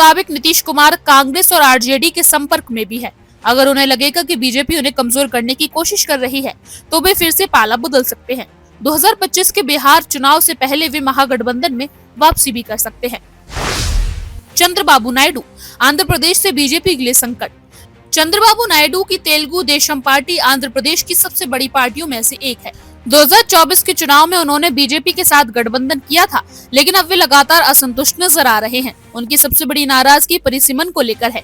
मुताबिक नीतीश कुमार कांग्रेस और आरजेडी के संपर्क में भी है। अगर उन्हें लगेगा कि बीजेपी उन्हें कमजोर करने की कोशिश कर रही है तो वे फिर से पाला बदल सकते हैं। 2025 के बिहार चुनाव से पहले वे महागठबंधन में वापसी भी कर सकते हैं। चंद्रबाबू नायडू, आंध्र प्रदेश से बीजेपी के लिए संकट। चंद्रबाबू नायडू की तेलुगु देशम पार्टी आंध्र प्रदेश की सबसे बड़ी पार्टियों में से एक है। 2024 के चुनाव में उन्होंने बीजेपी के साथ गठबंधन किया था, लेकिन अब वे लगातार असंतुष्ट नजर आ रहे हैं। उनकी सबसे बड़ी नाराजगी परिसीमन को लेकर है।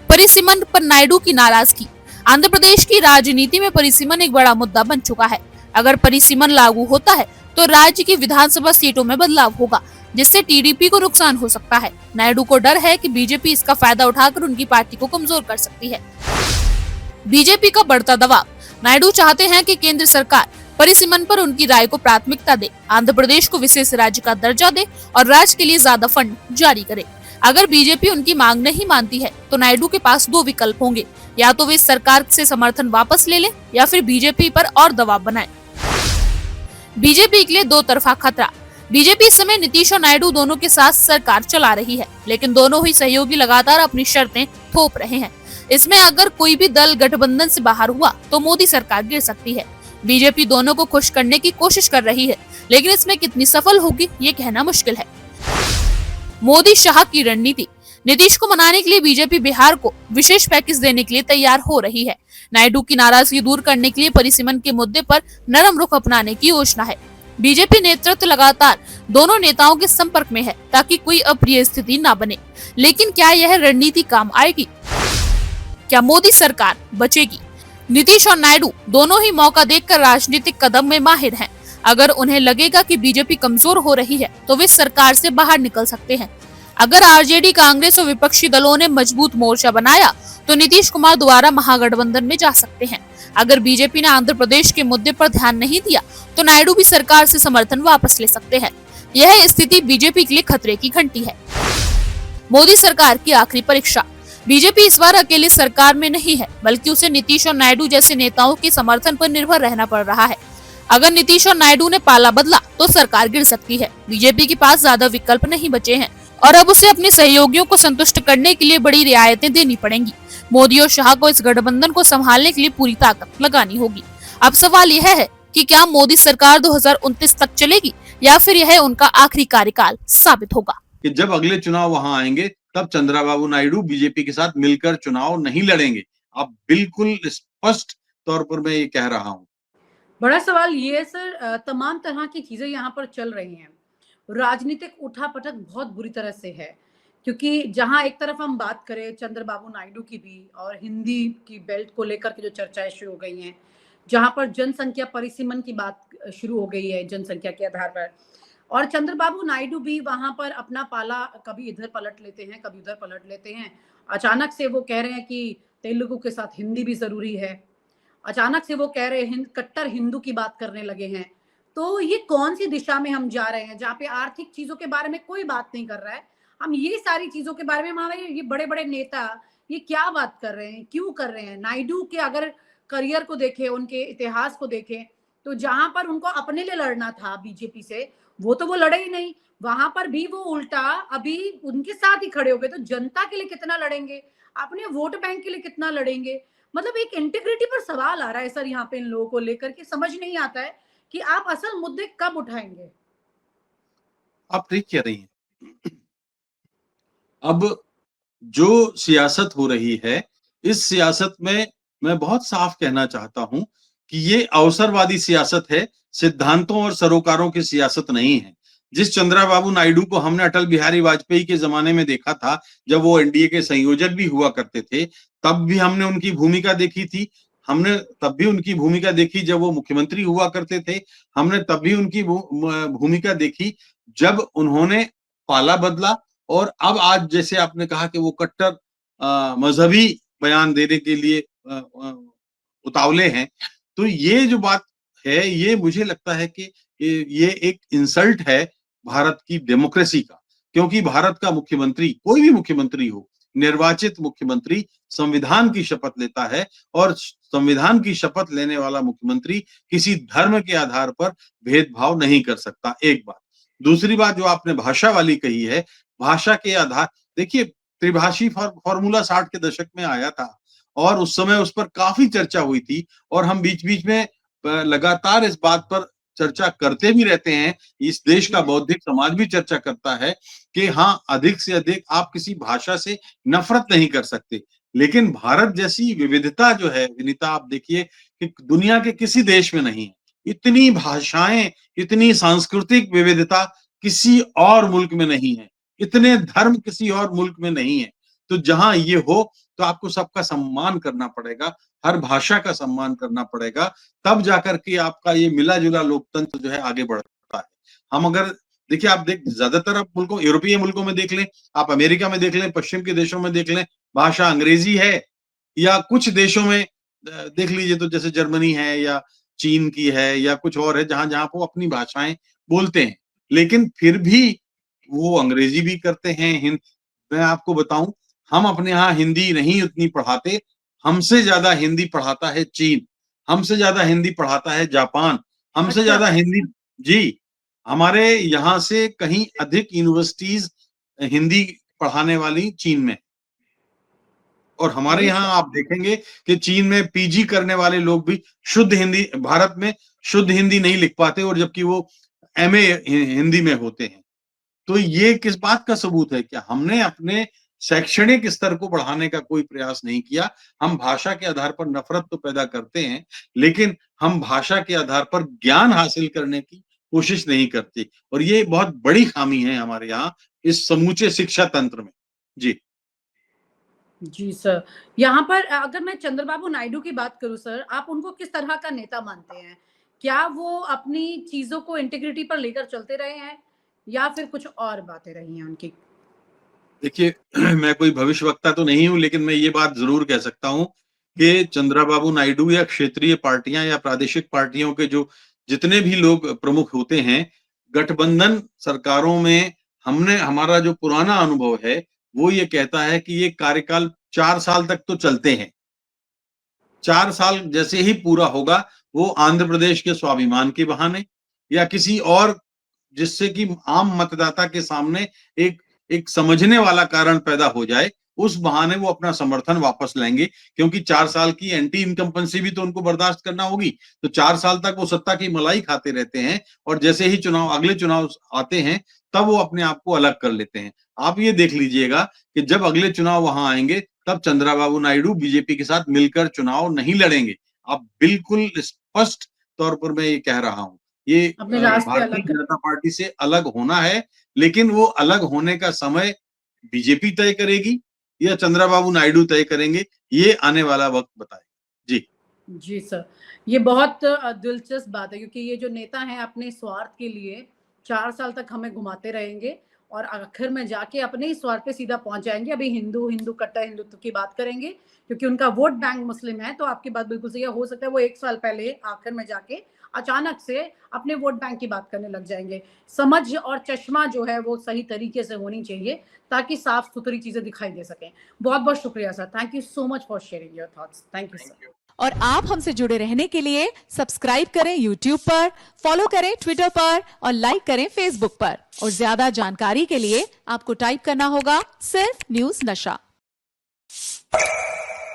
परिसीमन पर नायडू की नाराजगी। आंध्र प्रदेश की राजनीति में परिसीमन एक बड़ा मुद्दा बन चुका है। अगर परिसीमन लागू होता है तो राज्य की विधानसभा सीटों में बदलाव होगा, जिससे टीडीपी को नुकसान हो सकता है। नायडू को डर है कि बीजेपी इसका फायदा उठाकर उनकी पार्टी को कमजोर कर सकती है। बीजेपी का बढ़ता दबाव। नायडू चाहते हैं कि केंद्र सरकार परिसीमन पर उनकी राय को प्राथमिकता दे, आंध्र प्रदेश को विशेष राज्य का दर्जा दे और राज्य के लिए ज्यादा फंड जारी करे। अगर बीजेपी उनकी मांग नहीं मानती है तो नायडू के पास दो विकल्प होंगे, या तो वे सरकार से समर्थन वापस ले लें या फिर बीजेपी पर और दबाव बनाएं। बीजेपी के लिए दो तरफा खतरा। बीजेपी इस समय नीतीश और नायडू दोनों के साथ सरकार चला रही है, लेकिन दोनों ही सहयोगी लगातार अपनी शर्तें थोप रहे हैं। इसमें अगर कोई भी दल गठबंधन से बाहर हुआ तो मोदी सरकार गिर सकती है। बीजेपी दोनों को खुश करने की कोशिश कर रही है, लेकिन इसमें कितनी सफल होगी ये कहना मुश्किल है। मोदी शाह की रणनीति। नीतीश को मनाने के लिए बीजेपी बिहार को विशेष पैकेज देने के लिए तैयार हो रही है। नायडू की नाराजगी दूर करने के लिए परिसीमन के मुद्दे पर नरम रुख अपनाने की योजना है। बीजेपी नेतृत्व लगातार दोनों नेताओं के संपर्क में है ताकि कोई अप्रिय स्थिति न बने। लेकिन क्या यह रणनीति काम आएगी? क्या मोदी सरकार बचेगी? नीतीश और नायडू दोनों ही मौका देखकर राजनीतिक कदम में माहिर हैं। अगर उन्हें लगेगा कि बीजेपी कमजोर हो रही है तो वे सरकार से बाहर निकल सकते हैं। अगर आरजेडी, कांग्रेस और विपक्षी दलों ने मजबूत मोर्चा बनाया तो नीतीश कुमार दोबारा महागठबंधन में जा सकते हैं। अगर बीजेपी ने आंध्र प्रदेश के मुद्दे पर ध्यान नहीं दिया तो नायडू भी सरकार से समर्थन वापस ले सकते हैं। यह स्थिति बीजेपी के लिए खतरे की घंटी है। मोदी सरकार की आखिरी परीक्षा। बीजेपी इस बार अकेले सरकार में नहीं है, बल्कि उसे नीतीश और नायडू जैसे नेताओं के समर्थन पर निर्भर रहना पड़ रहा है। अगर नीतीश और नायडू ने पाला बदला तो सरकार गिर सकती है। बीजेपी के पास ज्यादा विकल्प नहीं बचे हैं और अब उसे अपने सहयोगियों को संतुष्ट करने के लिए बड़ी रियायतें देनी पड़ेंगी। मोदी और शाह को इस गठबंधन को संभालने के लिए पूरी ताकत लगानी होगी। अब सवाल यह है कि क्या मोदी सरकार 2029 तक चलेगी या फिर यह उनका आखिरी कार्यकाल साबित होगा। कि जब अगले चुनाव वहां आएंगे तब चंद्रबाबू नायडू बीजेपी के साथ मिलकर चुनाव नहीं लड़ेंगे। अब बिल्कुल स्पष्ट तौर पर मैं ये कह रहा हूँ। बड़ा सवाल ये है सर, तमाम तरह की चीजें यहाँ पर चल रही हैं। राजनीतिक उठापटक बहुत बुरी तरह से है, क्योंकि जहां एक तरफ हम बात करें चंद्रबाबू नायडू की भी और हिंदी की बेल्ट को लेकर के जो चर्चाएं शुरू हो गई हैं, जहां पर जनसंख्या परिसीमन की बात शुरू हो गई है जनसंख्या के आधार पर, और चंद्रबाबू नायडू भी वहां पर अपना पाला कभी इधर पलट लेते हैं, कभी उधर पलट लेते हैं। अचानक से वो कह रहे हैं कि तेलुगु के साथ हिंदी भी जरूरी है, अचानक से वो कह रहे हैं कट्टर हिंदू की बात करने लगे हैं। तो ये कौन सी दिशा में हम जा रहे हैं, जहाँ पे आर्थिक चीजों के बारे में कोई बात नहीं कर रहा है, हम ये सारी चीजों के बारे में हमारे ये बड़े बड़े नेता ये क्या बात कर रहे हैं, क्यों कर रहे हैं। नायडू के अगर करियर को देखें, उनके इतिहास को देखें, तो जहां पर उनको अपने लिए लड़ना था बीजेपी से, वो तो वो लड़े ही नहीं। वहां पर भी वो उल्टा अभी उनके साथ ही खड़े हो गए। तो जनता के लिए कितना लड़ेंगे, अपने वोट बैंक के लिए कितना लड़ेंगे। मतलब एक इंटीग्रिटी पर सवाल आ रहा है सर यहाँ पे इन लोगों को लेकर के। समझ नहीं आता है कि आप असल मुद्दे कब उठाएंगे। आप ठीक कह रही हैं। अब जो सियासत हो रही है, इस सियासत में मैं बहुत साफ कहना चाहता हूं कि ये अवसरवादी सियासत है, सिद्धांतों और सरोकारों की सियासत नहीं है। जिस चंद्रबाबू नायडू को हमने अटल बिहारी वाजपेयी के जमाने में देखा था, जब वो एनडीए के संयोजक भी हुआ करते थे, तब भी हमने उनकी भूमिका देखी थी। हमने तब भी उनकी भूमिका देखी जब वो मुख्यमंत्री हुआ करते थे। हमने तब भी उनकी भूमिका देखी जब उन्होंने पाला बदला। और अब आज जैसे आपने कहा कि वो कट्टर मजहबी बयान देने के लिए उतावले हैं, तो ये जो बात है, ये मुझे लगता है कि ये एक इंसल्ट है भारत की डेमोक्रेसी का। क्योंकि भारत का मुख्यमंत्री, कोई भी मुख्यमंत्री हो, निर्वाचित मुख्यमंत्री संविधान की शपथ लेता है और संविधान की शपथ लेने वाला मुख्यमंत्री किसी धर्म के आधार पर भेदभाव नहीं कर सकता। एक बात। दूसरी बात जो आपने भाषा वाली कही है, भाषा के आधार, देखिए, त्रिभाषी फॉर्मूला 60 के दशक में आया था और उस समय उस पर काफ़ी चर्चा हुई थी और हम बीच-बीच में लगातार इस बात पर चर्चा करते भी रहते हैं। इस देश का बौद्धिक समाज भी चर्चा करता है कि हाँ, अधिक से अधिक आप किसी भाषा से नफ़रत नहीं कर सकते। लेकिन भारत जैसी विविधता जो है, विनीता आप देखिए कि दुनिया के किसी देश में नहीं है। इतनी भाषाएँ, इतनी सांस्कृतिक विविधता किसी और मुल्क में नहीं है। इतने धर्म किसी और मुल्क में नहीं है। तो जहाँ ये हो, तो आपको सबका सम्मान करना पड़ेगा, हर भाषा का सम्मान करना पड़ेगा, तब जाकर के आपका ये मिला-जुला लोकतंत्र जो है आगे बढ़ता है। हम अगर देखिए आप ज़्यादातर आप मुल्कों यूरोपीय मुल्कों में देख लें, आप अमेरिका में देख लें, पश्चिम के देशों में देख लें, भाषा अंग्रेज़ी है या कुछ देशों में देख लीजिए तो जैसे जर्मनी है या चीन की है या कुछ और है, जहाँ-जहाँ वो अपनी भाषाएँ बोलते हैं। लेकिन फिर भी वो अंग्रेजी भी करते हैं, मैं आपको बताऊँ, हम अपने यहाँ हिंदी नहीं उतनी पढ़ाते, हमसे ज़्यादा हिंदी पढ़ाता है चीन, हमसे ज़्यादा हिंदी पढ़ाता है जापान, हमसे अच्छा। ज़्यादा हिंदी जी, हमारे यहाँ से कहीं अधिक यूनिवर्सिटीज़ हिंदी पढ़ाने वाली चीन में। और हमारे अरे यहाँ आप देखेंगे कि चीन में पीजी करने वाले लोग भी शुद्ध हिंदी भारत में शुद्ध हिंदी नहीं लिख पाते और जबकि वो एमए हिंदी में होते हैं। तो ये किस बात का सबूत है? क्या हमने अपने शैक्षणिक स्तर को बढ़ाने का कोई प्रयास नहीं किया। हम भाषा के आधार पर नफ़रत तो पैदा करते हैं, लेकिन हम भाषा के आधार पर ज्ञान हासिल करने की कोशिश नहीं करते और ये बहुत बड़ी खामी है हमारे यहाँ इस समूचे शिक्षा तंत्र में। जी। जी सर। यहाँ पर अगर मैं चंद्रबाबू नायडू की बात करूँ सर, आप उनको किस तरह का नेता मानते हैं? क्या वो अपनी चीज़ों को इंटीग्रिटी पर लेकर चलते रहे हैं या फिर कुछ और बातें रही हैं उनकी? देखिए मैं कोई भविष्यवक्ता तो नहीं हूँ, लेकिन मैं ये बात ज़रूर कह सकता हूँ कि चंद्रबाबू नायडू या क्षेत्रीय पार्टियाँ या प्रादेशिक पार्टियों के जो जितने भी लोग प्रमुख होते हैं, गठबंधन सरकारों में हमने हमारा जो पुराना अनुभव है, वो ये कहता है कि ये कार्यकाल 4 साल तक तो चलते हैं। 4 साल जैसे ही पूरा होगा, वो आंध्र प्रदेश के स्वाभिमान के बहाने या किसी और जिससे कि आम मतदाता के सामने एक एक समझने वाला कारण पैदा हो जाए, उस बहाने वो अपना समर्थन वापस लेंगे क्योंकि 4 साल की एंटी इनकम्बेंसी भी तो उनको बर्दाश्त करना होगी। तो 4 साल तक वो सत्ता की मलाई खाते रहते हैं और जैसे ही अगले चुनाव आते हैं, तब वो अपने आप को अलग कर लेते हैं। आप ये देख लीजिएगा कि जब अगले चुनाव वहाँ आएँगे, तब चंद्रबाबू नायडू बीजेपी के साथ मिलकर चुनाव नहीं लड़ेंगे। आप बिल्कुल स्पष्ट तौर पर मैं ये कह रहा हूँ। ये अपने रास्ते भारतीय अलग कर। जनता पार्टी से अलग होना है, लेकिन वो अलग होने का समय बीजेपी तय करेगी या चंद्रबाबू नायडू तय करेंगे, ये आने वाला वक़्त बताएगा। जी। जी सर। ये बहुत दिलचस्प बात है क्योंकि ये जो नेता हैं अपने स्वार्थ के लिए 4 साल तक हमें घुमाते रहेंगे और आखिर में जाके अपने ही स्वार्थ पे सीधा पहुँच जाएँगे। अभी हिंदू कट्टर हिंदुत्व की बात करेंगे क्योंकि उनका वोट बैंक मुस्लिम है, तो आपकी बात बिल्कुल सही है। हो सकता है वो 1 साल पहले आखिर में जाके अचानक से अपने वोट बैंक की बात करने लग जाएँगे। समझ और चश्मा जो है वो सही तरीके से होनी चाहिए ताकि साफ-सुथरी चीज़ें दिखाई दे सकें। बहुत-बहुत शुक्रिया sir. Thank you so much for sharing your thoughts. Thank you sir. और आप हमसे जुड़े रहने के लिए सब्सक्राइब करें YouTube पर, फॉलो करें Twitter पर और लाइक करें Facebook पर। और ज्यादा जानकारी के लिए आपको टाइप करना होगा सिर्फ न्यूज़ नशा।